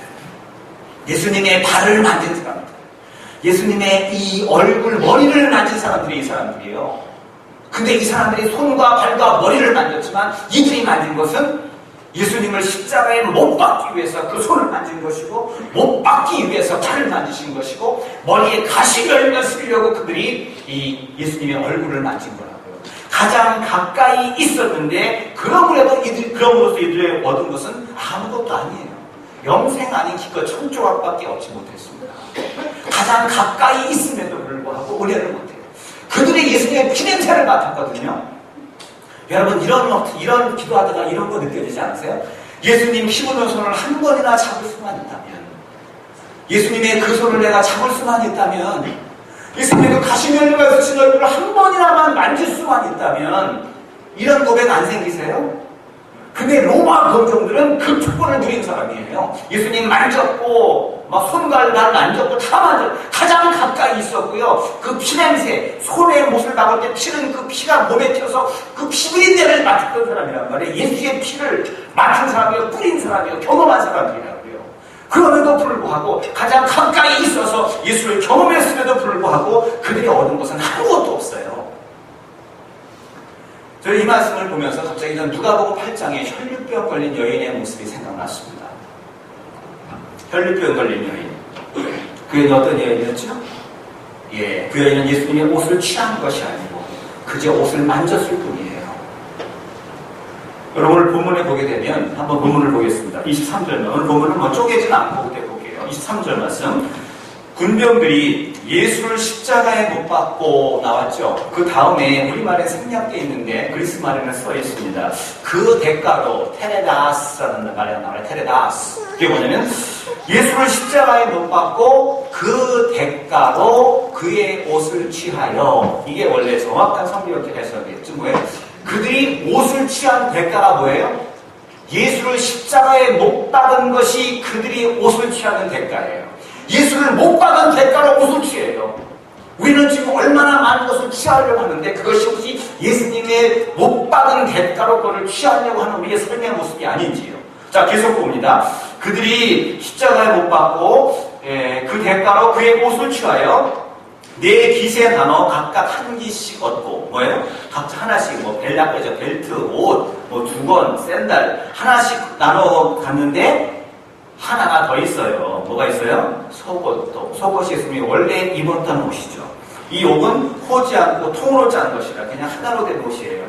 예수님의 발을 만진 사람들, 예수님의 이 얼굴 머리를 만진 사람들이 이 사람들이에요. 근데 이 사람들이 손과 발과 머리를 만졌지만 이들이 만진 것은 예수님을 십자가에 못 박기 위해서 그 손을 만진 것이고 못 박기 위해서 발을 만지신 것이고 머리에 가시 열매 쓰려고 그들이 이 예수님의 얼굴을 만진 거라고요. 가장 가까이 있었는데 그러므로서 이들의 얻은 것은 아무것도 아니에요. 영생 아닌 기껏 천조각밖에 얻지 못했습니다. 가장 가까이 있음에도 불구하고 은혜를 못해요. 그들이 예수님의 피냄새를 맡았거든요. 여러분 이런 기도하다가 이런 거 느껴지지 않으세요? 예수님 피 묻은 손을 한 번이나 잡을 수만 있다면, 예수님의 그 손을 내가 잡을 수만 있다면, 예수님의 그 가시면류가 쓰신 얼굴을 한 번이나만 만질 수만 있다면 이런 고백 안 생기세요? 근데 로마 검정들은 그 특권을 누린 사람이에요. 예수님 만졌고 막 손과 발 만졌고 다 만졌고 가장 가까이 있었고요. 그 피냄새, 손에 못을 박을 때 피는 그 피가 몸에 튀어서 그 피부인내를 맡았던 사람이란 말이에요. 예수의 피를 맡은 사람이요, 뿌린 사람이요, 경험한 사람이라고요. 그럼에도 불구하고 가장 가까이 있어서 예수를 경험했음에도 불구하고 그들이 얻은 것은 아무것도 없어요. 저는 이 말씀을 보면서 갑자기 전 누가복음 8장에 혈류병 걸린 여인의 모습이 생각났습니다. 혈류병 걸린 여인. 그 여인은 어떤 여인이었죠? 예, 그 여인은 예수님의 옷을 취한 것이 아니고 그저 옷을 만졌을 뿐이에요. 여러분 오늘 본문에 보게 되면 한번 본문을 보겠습니다. 23절. 오늘 본문은 뭐 쪼개지는 않고 그때 볼게요. 23절 말씀. 군병들이 예수를 십자가에 못 박고 나왔죠. 그 다음에 우리말에 생략되어 있는데 그리스 말에는 써 있습니다. 그 대가로 테레다스라는 말이 나와요. 테레다스. 그게 뭐냐면 예수를 십자가에 못 박고 그 대가로 그의 옷을 취하여, 이게 원래 정확한 성경적 해석이겠죠. 뭐예요? 그들이 옷을 취한 대가가 뭐예요? 예수를 십자가에 못 박은 것이 그들이 옷을 취하는 대가예요. 예수를 못 박은 대가로 옷을 취해요. 우리는 지금 얼마나 많은 것을 취하려고 하는데 그것이 혹시 예수님의 못 박은 대가로 그것을 취하려고 하는 우리의 삶의 모습이 아닌지요. 자, 계속 봅니다. 그들이 십자가에 못 박고 그 대가로 그의 옷을 취하여 네 깃의 나눠 각각 한 깃씩 얻고, 뭐예요? 각자 하나씩, 뭐 벨라크죠, 벨트, 옷, 뭐 두건, 샌들 하나씩 나눠 갔는데 하나가 더 있어요. 뭐가 있어요? 속옷. 또 속옷이 예수님이 원래 입었던 옷이죠. 이 옷은 호지 않고 통으로 짠 것이라 그냥 하나로 된 옷이에요.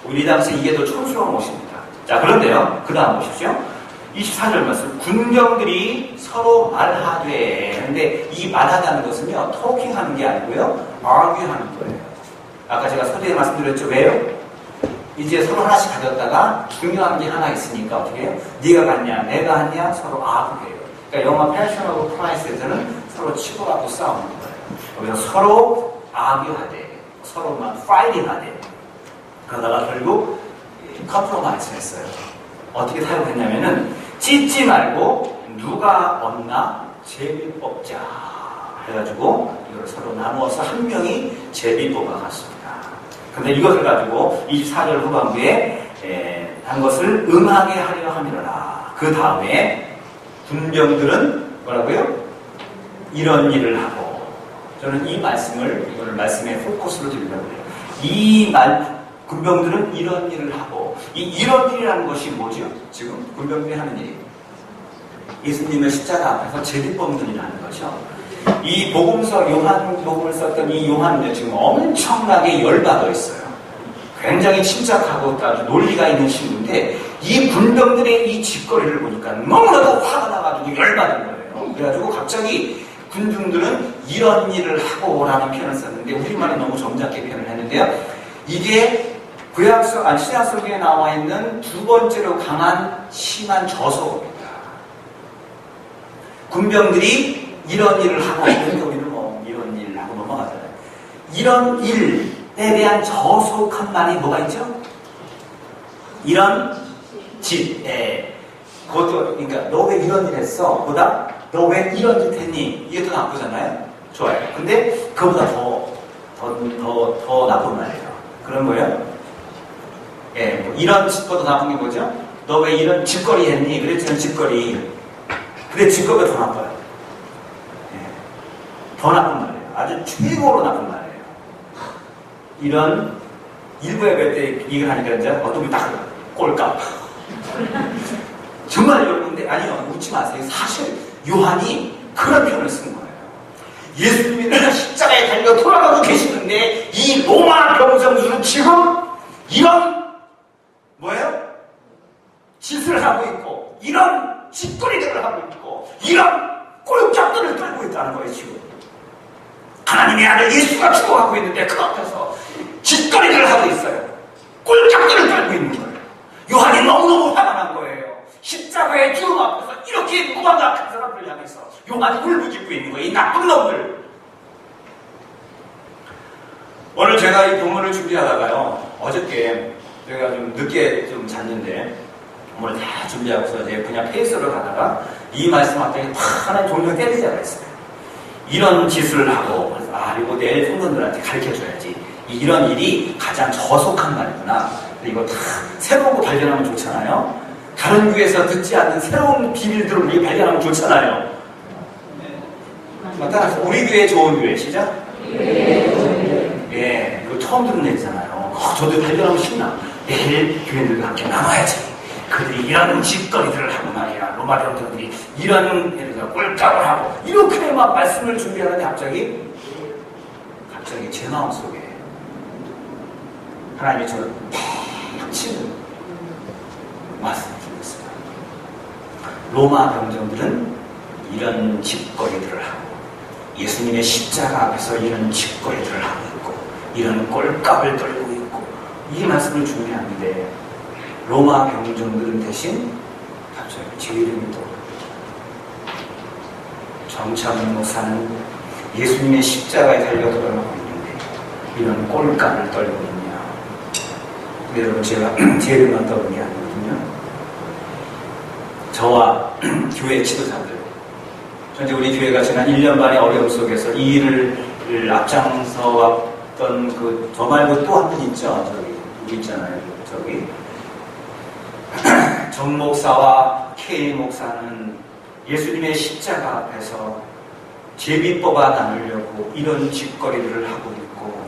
우리 당시 이게 더 촌스러운 옷입니다. 자, 그런데요, 그 다음 보십시오. 24절 말씀. 군병들이 서로 말하되. 근데 이 말하다는 것은요, 토킹하는 게 아니고요, argue하는 거예요. 아까 제가 서두에 말씀드렸죠. 왜요? 이제 서로 하나씩 가졌다가 중요한 게 하나 있으니까 어떻게 해요? 네가 갔냐, 내가 갔냐, 서로 argue해요. 그러니까 영화 패션 오브 크라이스트에서는 서로 치고받고 싸우는 거예요. 그래서 서로 argue하되, 서로 막 fighting하되. 그러다가 결국 컴프로마이즈 했어요. 어떻게 사용했냐면은 찢지 말고 누가 얻나 제비 뽑자 해가지고 이걸 서로 나누어서 한 명이 제비 뽑아갔습니다. 근데 이것을 가지고 24절 후반부에 한 것을 응하게 하려 함이로라. 그 다음에 군병들은 뭐라고요? 이런 일을 하고, 저는 이 말씀을, 이거를 말씀의 포커스로 드리려고 해요. 군병들은 이런 일을 하고, 이런 일이라는 것이 뭐죠? 지금 군병들이 하는 일이 예수님의 십자가 앞에서 제비 뽑는 일이라는 거죠. 이 복음서, 요한 복음을 썼던 이 요한은 지금 엄청나게 열받아 있어요. 굉장히 침착하고 아주 논리가 있는 친구인데 이 군병들의 이 짓거리를 보니까 너무나도 화가 나가지고 열받은 거예요. 그래가지고 갑자기 군중들은 이런 일을 하고 라는 표현을 썼는데 우리말은 너무 점잖게 표현을 했는데요. 이게 신약 성경에 나와 있는 두 번째로 강한 심한 저속어입니다. 군병들이 이런 일을 하고 있는데 우리는 뭐 이런 일을 하고 넘어가잖아요. 이런 일에 대한 저속한 말이 뭐가 있죠? 이런 짓. 그것도, 그러니까 너 왜 이런 일 했어? 보다 너 왜 이런 짓 했니? 이게 더 나쁘잖아요. 좋아요. 근데 그거보다 더 나쁜 말이에요. 그런 거예요? 뭐 이런 짓보다 나쁜 게 뭐죠? 너 왜 이런 짓거리 했니? 그랬지만 짓거리. 근데 짓거리가 더 나빠요. 더 나쁜 말이에요. 아주 최고로 나쁜 말이에요. 이런 일부에 뵐때 이걸 하니까 이제 어떤 분이 딱 꼴값. 정말 여러분들, 아니요, 웃지 마세요. 사실 요한이 그런 표현을 쓴 거예요. 예수님이 내가 십자가에 달려 돌아가고 계시는데 이 로마 병정들은 지금 이런 뭐예요? 짓을 하고 있고 이런 짓거리들을 하고 있고 이런 꼴짝들을 떨고 있다는 거예요. 지금 하나님의 아들 예수가 죽어가고 있는데 그 앞에서 짓거리들을 하고 있어요. 꼴짝들을 떨고 있는 거예요. 요한이 너무너무 화가 난 거예요. 십자가의 주름 앞에서 이렇게 무관악한 사람들 향해서 요한이 울부짖고 있는 거예요. 이 나쁜 놈들. 오늘 제가 이 본문을 준비하다가요, 어저께 제가 좀 늦게 좀 잤는데 오늘 다 준비하고서 이제 그냥 페이스로 가다가 이 말씀 앞에 탁 하나님 종종 때리지 않았어요. 이런 짓을 하고, 이거 내일 성도들한테 가르쳐줘야지. 이런 일이 가장 저속한 말이구나. 이거 다 새로운 거 발견하면 좋잖아요. 다른 교회에서 듣지 않는 새로운 비밀들을 우리 발견하면 좋잖아요. 따라서 우리 교회 좋은 교회, 시작? 예, 그거 처음 듣는 얘기잖아요. 저도 발견하면 신나. 내일 교회들과 함께 나눠야지. 그들이 이런 짓거리들을 하고 말이야. 로마 병들들이 이런 예를 들어 꼴짝을 하고 이렇게 막 말씀을 준비하는데 갑자기 제 마음속에 하나님이 저를 팍 치는 말씀을 주셨어요. 로마 병정들은 이런 짓거리들을 하고 예수님의 십자가 앞에서 이런 짓거리들을 하고 있고 이런 꼴값을 떨고 있고 이 말씀을 준비하는데 로마 병정들은 대신 갑자기 제 이름이 떠오르고 정창훈 목사는 예수님의 십자가에 달려 돌아가고 있는데 이런 꼴값을 떨고 있냐. 근데 여러분 제가 제 이름만 떠오르는 게 아니거든요. 저와 교회 지도자들 현재 우리 교회가 지난 1년 반의 어려움 속에서 이 일을 앞장서 왔던 저 말고 또 한 분 있죠. 저기 누구 있잖아요. 저기 정 목사와 K 목사는 예수님의 십자가 앞에서 제비 뽑아 나누려고 이런 짓거리를 하고 있고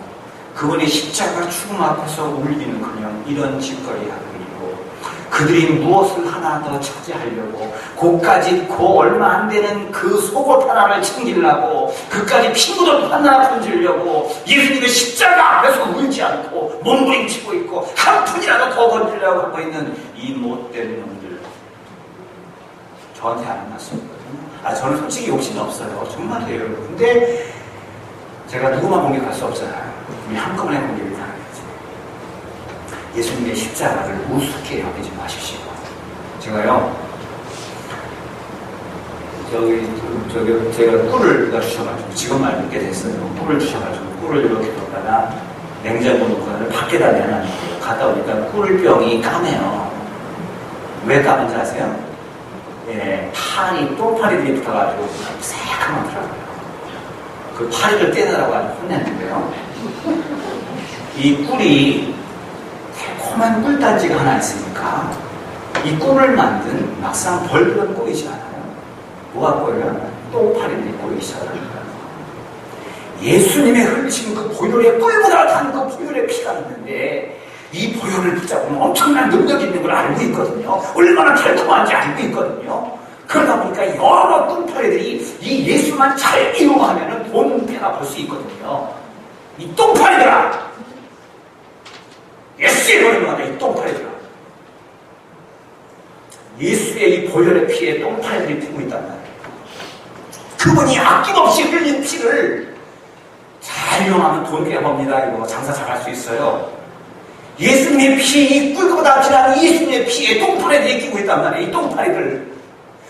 그분의 십자가 죽음 앞에서 울기는커녕 이런 짓거리 하고 있고 그들이 무엇을 하나 더 차지하려고 그까지 얼마 안 되는 그 속옷 하나를 챙기려고 그까지 피부도 하나 던지려고 예수님의 십자가 앞에서 울지 않고 몸부림치고 있고 한 푼이라도 더 건지려고 하고 있는 이 못된 놈들 저한테 하는 말씀이거든요. 저는 솔직히 욕심이 없어요. 정말이에요. 근데 제가 누구만 공격할 수 없잖아요. 우리 한꺼번에 공격이 당하겠지. 예수님의 십자가를 우습게 여기지 마십시오. 제가요, 제가 꿀을 누가 주셔가지고, 직원 말고 게 됐어요. 꿀을 주셔가지고, 꿀을 이렇게 뒀다가, 냉장고 놓고 밖에다 내놨는데요. 갔다 오니까 꿀병이 까매요. 왜 까만지 아세요? 예, 똥파리들이 붙어가지고, 새카만 더라고요. 그 파리를 떼느라고 아주 혼냈는데요. 이 꿀이 달콤한 꿀단지가 하나 있으니까 이 꿀을 만든 막상 벌들은 꼬이지 않아요. 뭐가 꼬여요? 똥파리들이 꼬이기 시작합니다. 예수님의 흘리신 그 보혈의 꿀보다 단 그 보혈의 피가 있는데 이 보혈을 붙잡으면 엄청난 능력이 있는 걸 알고 있거든요. 얼마나 달콤한지 알고 있거든요. 그러다 보니까 여러 똥파리들이 이 예수만 잘 이용하면 돈 배가 벌 수 있거든요. 이 똥파리들아! 예수의 이름을 하다 이 똥파리들아! 예수의 이 보혈의 피에 똥파리들이 피고 있단 말이에요. 그분이 아낌없이 흘린 피를 잘 이용하면 돈 꽤 법니다. 이거 장사 잘할 수 있어요. 예수님의 피, 이 꿀보다 진한 예수님의 피에 똥파리들이 끼고 있단 말이에요. 이 똥파리들.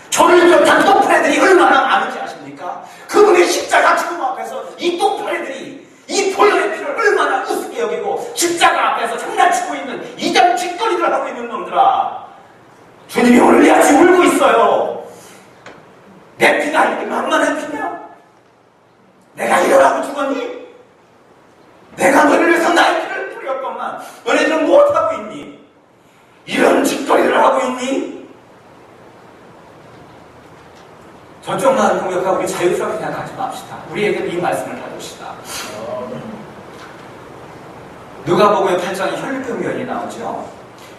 저를 비롯한 똥파리들이 얼마나 많은지 아십니까? 그분의 십자가 죽음 앞에서 이 똥파리들이 이 보혈의 피를 얼마나 우습게 여기고 십자가 앞에서 장난치고 있는 이단 짓거리를 하고 있는 놈들아. 주님이 오늘 아직 울고 있어요. 내 피가 이렇게 만만한 피냐? 내가 일어나고 죽었니? 내가 너를 위해서 나의 피를 뿌렸건만 너네들은 무엇하고 있니? 이런 짓거리를 하고 있니? 저쪽만 공격하고 우리 자유스럽게 생각하지 맙시다. 우리에게 이 말씀을 받읍시다. 누가복음의 8장에 혈육병 여인이 나오죠.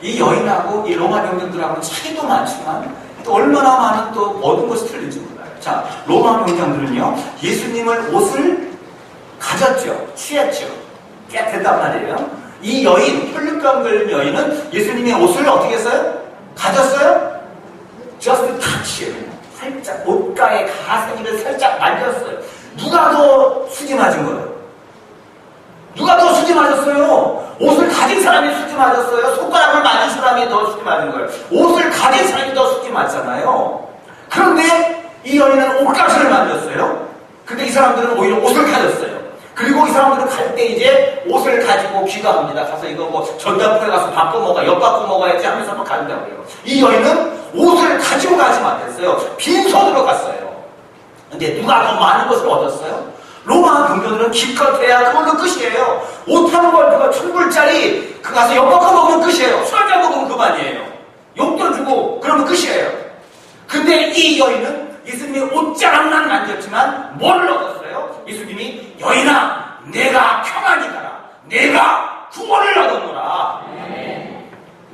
이 여인하고 이 로마 병정들하고는 차이도 많지만 또 얼마나 많은 또 모든 것이 틀린지 몰라요. 자, 로마 병정들은요, 예수님을 옷을 가졌죠. 취했죠. 깨끗했단 말이에요. 이 여인, 혈육병 걸린 여인은 예수님의 옷을 어떻게 했어요? 가졌어요? Just touch. 살짝 옷가의 가생이를 살짝 만졌어요. 누가 더 수지 맞은 거예요? 누가 더 수지 맞았어요? 옷을 가진 사람이 수지 맞았어요? 손가락을 만진 사람이 더 수지 맞은 거예요? 옷을 가진 사람이 더 수지 맞잖아요. 그런데 이 여인은 옷가지를 만졌어요. 근데 이 사람들은 오히려 옷을 가졌어요. 그리고 이 사람들은 갈 때 이제 옷을 가지고 귀가합니다. 가서 이거 뭐 전당포에 가서 바꿔 먹어, 엿 바꿔 먹어야지 하면서 막 간다고 해요. 이 여인은 옷을 가지고 가지 못했어요. 빈손으로 갔어요. 근데 누가 더 많은 것을 얻었어요? 로마 병정들은 기껏해야 그걸로 끝이에요. 옷 하는 걸 그거 1000불짜리 그 가서 엿 바꿔 먹으면 끝이에요. 술 한잔 먹으면 그만이에요. 용돈 주고 그러면 끝이에요. 근데 이 여인은 예수님의 옷자락만 만졌지만 뭘 얻었어요? 예수님이 여인아 내가 평안히 가라. 내가 구원을 얻었노라.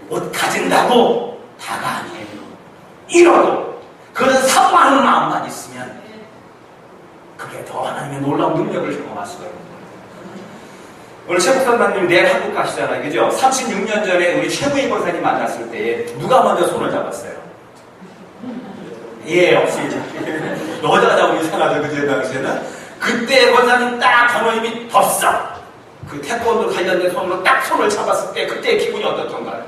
옷 가진다고 다가 아니에요. 이러고 그런 사모하는 마음만 있으면 그게 더 하나님의 놀라운 능력을 경험할 수가 있는 거예요. 오늘 최 목사님 내일 한국 가시잖아요. 그죠? 36년 전에 우리 최무희 권사님 만났을 때 누가 먼저 손을 잡았어요? 예, 역시 여자자고 이상하죠. 그제 당시에는 그때 권사님 딱 장로님이 덥석 그 태권도 관련된 손으로 딱 손을 잡았을 때 그때의 기분이 어떻던가요?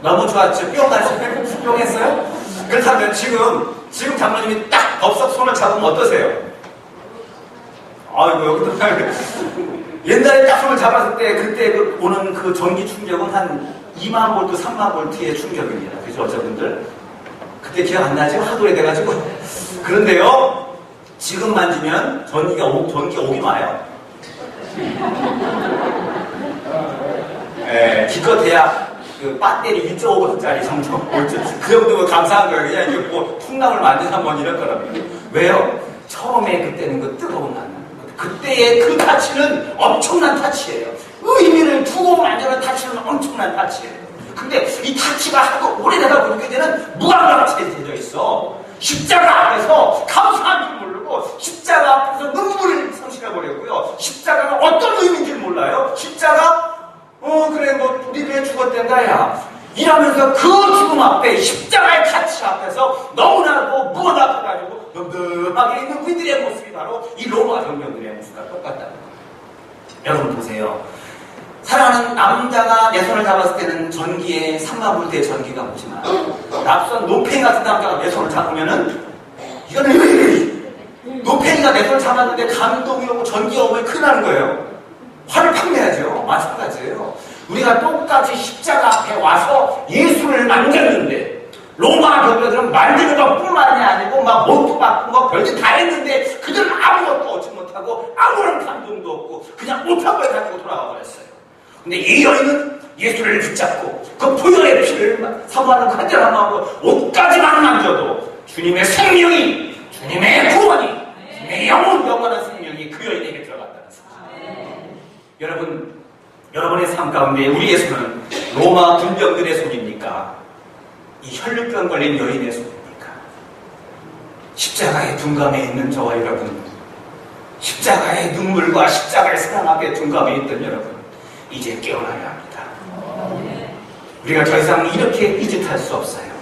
너무 좋았죠? 뿅 하시고 뿅 했어요? 그렇다면 지금 장로님이 딱 덥석 손을 잡으면 어떠세요? 아이고 여기도 옛날에 딱 손을 잡았을 때 그때 오는 그 전기 충격은 한 2만 볼트, 3만 볼트의 충격입니다. 그죠, 여러분들? 그때 기억 안 나죠? 하도 오래돼가지고. 그런데요, 지금 만지면 전기가 오긴 와요. 예, 기껏해야 그 배터리 2.5V짜리 정도, 그 정도면 감사한 거예요. 그냥 이게 뭐 풍랑을 만드나 뭐 이럴 거라고요. 왜요? 처음에 그때는 그 뜨거운 날. 그때의 그 타치는 엄청난 타치예요. 의미를 두고 만드는 타치는 엄청난 타치예요. 근데 이 타치가 하도 오래되다 보니까 이제는 무감각에 되어 있어. 십자가 앞에서 감사한 줄 모르고 십자가 앞에서 눈물을 상실해버렸고요. 십자가가 어떤 의미인지 몰라요. 십자가 그래 뭐 우리 왜 죽었댄다 야 이러면서 그 죽음 앞에 십자가의 타치 앞에서 너무나도 무언합해가지고 덤덤하게 있는 우리들의 모습이 바로 이 로마 정병들의 모습과 똑같다. 여러분 보세요. 사랑하는 남자가 내 손을 잡았을 때는 전기에 3만 볼트의 전기가 오지만 납선 노팽이 같은 남자가 내 손을 잡으면은 이거는 노팽이가 내 손을 잡았는데 감동이 오고 전기가 오면 큰일 나는 거예요. 화를 팍 내야죠. 마찬가지예요. 우리가 똑같이 십자가 앞에 와서 예수를 만졌는데 로마 병들은 만드는 것뿐만이 아니고 막 못도 받고 뭐 별짓 다 했는데 그들은 아무것도 얻지 못하고 아무런 감동도 없고 그냥 못한 걸 가지고 돌아가 버렸어요. 근데 이 여인은 예수를 붙잡고 그 보혈의 피를 사모하는 간절한 마음으로 옷까지만 만져도 주님의 생명이, 주님의 구원이, 주님의 영원한 생명이 그 여인에게 들어갔다는 사실. 여러분의 삶 가운데 우리 예수는 로마 군병들의 손입니까? 이 혈류병 걸린 여인의 손입니까? 십자가의 둔감에 있는 저와 여러분, 십자가의 눈물과 십자가의 사랑 앞에 둔감해 있던 여러분, 이제 깨어나야 합니다. 우리가 더 이상 이렇게 이짓할 수 없어요.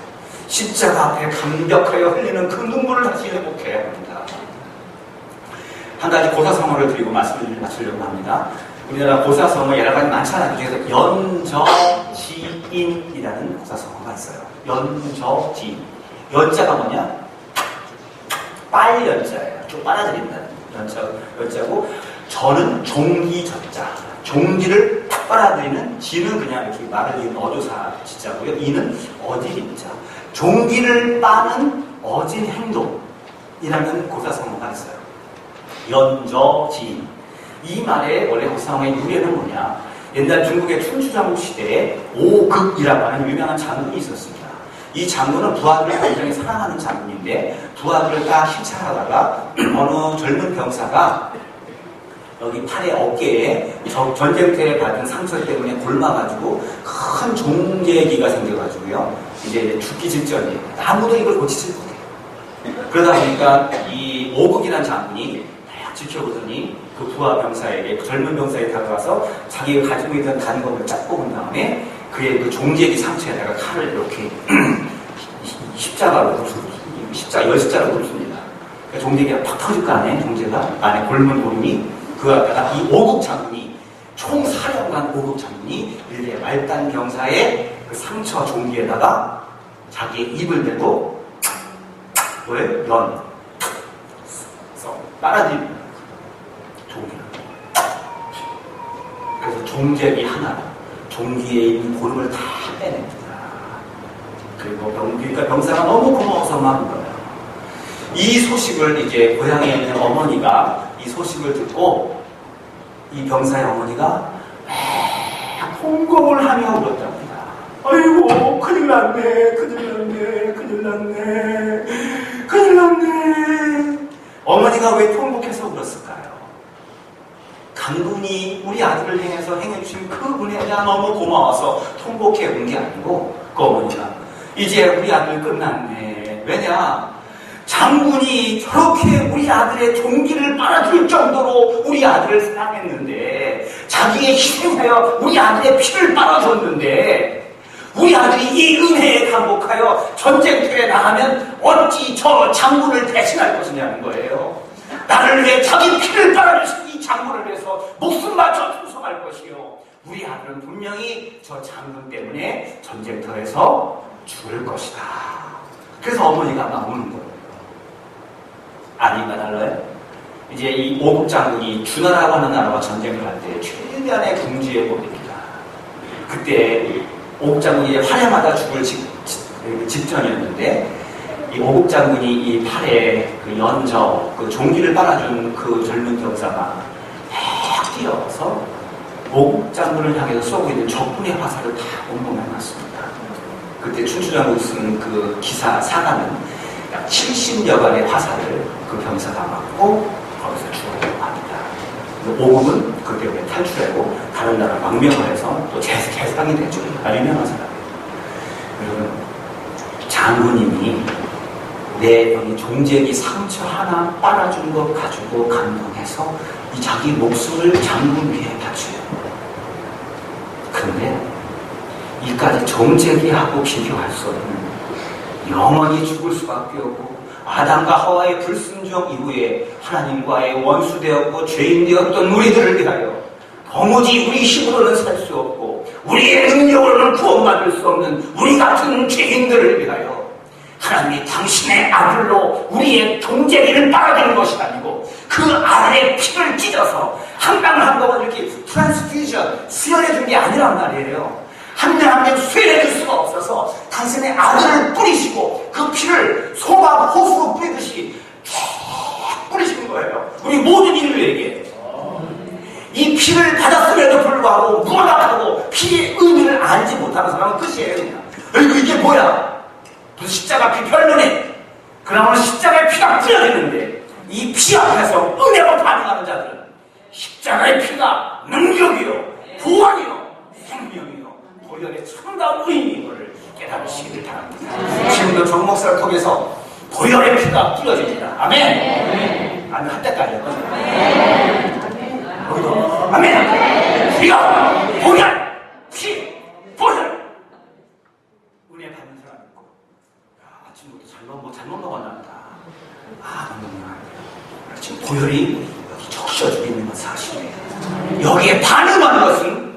십자가 앞에 감격하여 흘리는 그 눈물을 다시 회복해야 합니다. 한 가지 고사성어를 드리고 말씀을 마치려고 합니다. 우리나라 고사성어 여러 가지 많잖아요. 그중에서 연저지인이라는 고사성어가 있어요. 연저지인. 연자가 뭐냐? 빨연자예요. 좀 빨아들인다는 연자고, 저는 종기저자. 종기를 빨아들이는, 지는 그냥 이렇게 말을 이은 어조사 지자고요. 이는 어질인자. 종기를 빠는 어진 행동이라는 고사성어가 있어요. 연저지인. 이 말의 원래 고사성어의 유래는 뭐냐? 옛날 중국의 춘추전국 시대에 오극이라고 하는 유명한 장군이 있었습니다. 이 장군은 부하들을 굉장히 사랑하는 장군인데 부하들을 다 심찰하다가 어느 젊은 병사가 여기 팔에 어깨에 전쟁터에 받은 상처 때문에 굶어가지고 큰 종재기가 생겨가지고요. 이제 죽기 직전이에요. 아무도 이걸 고치지 못해요. 그러다 보니까 이 오극이라는 장군이 딱 지켜보더니 그 부하 병사에게, 그 젊은 병사에 다가가서 자기가 가지고 있던 단검을 쫙 뽑은 다음에 그의 그 종재기 상처에다가 칼을 이렇게 십자가로 열십자로 놓습니다. 그러니까 종재기가 팍 터질 거 아니에요. 종재가 안에 굶은 고름이 그 앞에다 이 오급 장군이 총사령관 오급 장군이 일제 말단 병사의 그 상처 종기에다가 자기의 입을 대고 왜? 연 빨아들입니다. 종기를. 그래서 종재기 하나 종기에 있는 고름을 다 빼냅니다. 그리고 그러니까 병사가 너무 고마워서 막 울어요. 이 소식을 이제 고향에 있는 어머니가 이 소식을 듣고 이 병사의 어머니가 통곡을 하며 울었답니다. 아이고 큰일 났네, 큰일 났네, 큰일 났네, 큰일 났네. 어머니가 왜 통곡해서 울었을까요? 강군이 우리 아들을 향해서 행해주신 그 은혜가 너무 고마워서 통곡해 온 게 아니고 그 어머니가 이제 우리 아들 끝났네. 왜냐? 장군이 저렇게 우리 아들의 종기를 빨아줄 정도로 우리 아들을 사랑했는데 자기의 희생하여 우리 아들의 피를 빨아줬는데 우리 아들이 이 은혜에 감복하여 전쟁터에 나가면 어찌 저 장군을 대신할 것이냐는 거예요. 나를 위해 자기 피를 빨아주신 이 장군을 위해서 목숨 바쳐 충성할 것이요. 우리 아들은 분명히 저 장군 때문에 전쟁터에서 죽을 것이다. 그래서 어머니가 막 우는 거예요. 아닌가 달라요? 이제 이 오국 장군이 주나라고 하는 나라와 전쟁을 할 때 최대한의 궁지에 보입니다. 그때 오국 장군이 화려마다 죽을 직전이었는데 이 오국 장군이 이 팔에 그 연저, 그 종기를 빨아준 그 젊은 병사가 막 뛰어서 오국 장군을 향해서 쏘고 있는 적군의 화살을 다 온몸에 맞습니다. 그때 춘추장군 쓴 그 기사 사가는 약 70여 발의 화살을 그 병사가 맞고 거기서 죽었다고 합니다. 오국은 그 때문에 탈출하고 다른 나라 망명을 해서 또 재상이 됐죠. 아주 유명한 사람이에요. 여러분, 장군님이 내 종제기 상처 하나 빨아준 것 가지고 감동해서 이 자기 목숨을 장군 위에 바쳐요. 그런데 이까지 종제기하고 비교할 수 없는 영원히 죽을 수밖에 없고 아담과 하와의 불순종 이후에 하나님과의 원수되었고 죄인되었던 우리들을 위하여 도무지 우리 힘으로는 살 수 없고 우리의 능력으로는 구원받을 수 없는 우리 같은 죄인들을 위하여 하나님이 당신의 아들로 우리의 종제기를 빨아주는 것이 아니고 그 아들의 피를 찢어서 한 방울 한 방울 이렇게 트랜스퓨전 수혈해준 게 아니란 말이에요. 한 명 한 명 수혈해줄 수가 없어서 당신의 아들을 뿌리시고 그 피를 소가 호수로 뿌리듯이 쫙 뿌리시는 거예요. 우리 모든 인류에게. 이 피를 받았음에도 불구하고 무감하고 피의 의미를 알지 못하는 사람은 끝이에요. 그냥. 어이구 이게 뭐야? 무슨 십자가 피 별로네. 그러면 십자가의 피가 뿌려지는데 이 피 앞에서 은혜로 반응하는 자들은 십자가의 피가 능력이요 구원이요 생명이요 보혈의 참다운 의미인 것을 깨달으시기를 바랍니다. 지금도 정 목사를 통해서 보혈의 피가 뿌려집니다. 아멘. 아멘 할 때까지요. 아멘. 피가 보혈 피 보혈 은혜 받는 사람 있고 아침부터 잘못 먹었나보다. 지금 보혈이 여기 적셔지고 있는 건 사실이에요. 여기에 반응하는 것은